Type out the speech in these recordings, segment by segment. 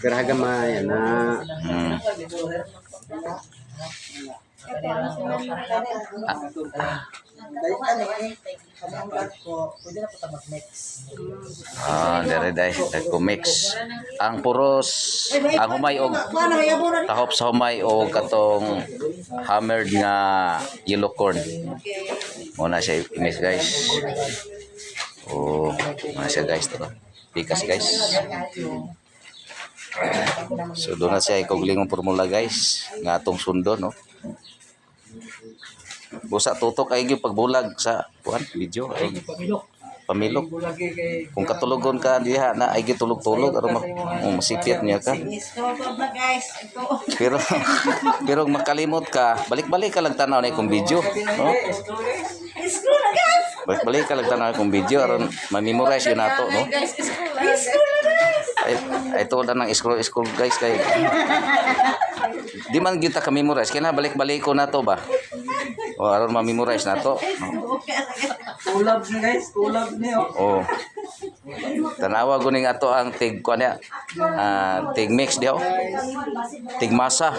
Garaga maya na. Dere day, nagko-mix. Ang puros, ang humay og tahop sa humay og katong hammered nga yellow corn. Muna siya i-mix guys. Muna siya guys to. Pikas guys. So doon na siya ikaglingong formula guys, nga atong sundo no. Busa tutok ay gyud pagbulag sa kuan video ay pamilok. Kung katulogon ka diha na ay gyud tulog-tulog aron masipit niya ka. Pero makalimot ka, balik-balik ka lang tanaw na ikong video, no? Balik-balik ka lang tanaw ikong video aron ma-memorize yun nato, no? Ay tulad ng scroll guys kay di man kita ka memorize kaya na balik-balik ko na to ba o aron ma-memorize na to Kulab ni guys, kulab niyo. Tanawa guning ato ang tig kuan ya tig mix diyo tig masa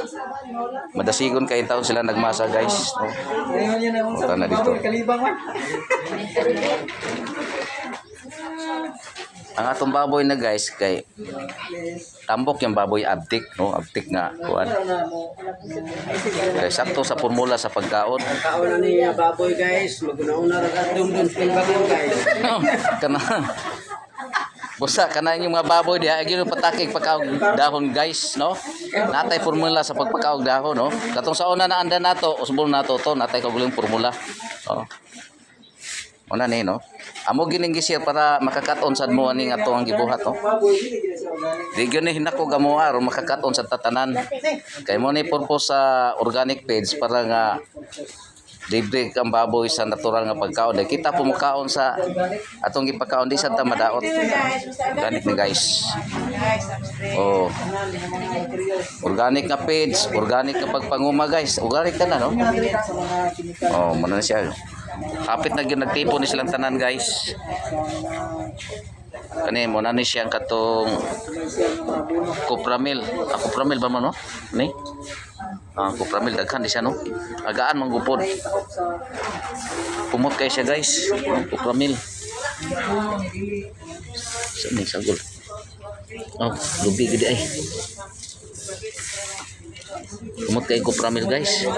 madasigon kay taon sila nagmasa guys Ngayon yun ang sa dito kalibang man. ang atong baboy na guys kay tambok yung baboy abtik no abtik nga kuan kay sakto sa formula sa pagkaon Kaon na ni baboy guys, maguna-una ra ka dum bagong guys. kana busa kana yung mga baboy diha gyud patakig pagkaog dahon guys no natay formula sa pagpakaog dahon no katong sa una na anda nato usbol nato to natay kagulong formula una ni no amo gining gisir para makakaton sad mo ani nga ang gibuhat no di gyud ni hinako gamo aron makakaton sa tatanan kay mo ni purpose sa organic page para nga libre ang baboy sa natural nga pagkaon dahil kita pumukaon sa atong gipakaon di sa ta madaot organic ni guys organic nga page organic nga pagpanguma guys organic ka na no muna na siya kapit na gyud nagtipo ni silang tanan guys kani mo na ni siya katong Cupramil Cupramil ba mo no ni Cupramil daghan di siya no agaan man gupod pumot kay siya guys Cupramil sa ni sagol lubi gid ay pumot kay Cupramil guys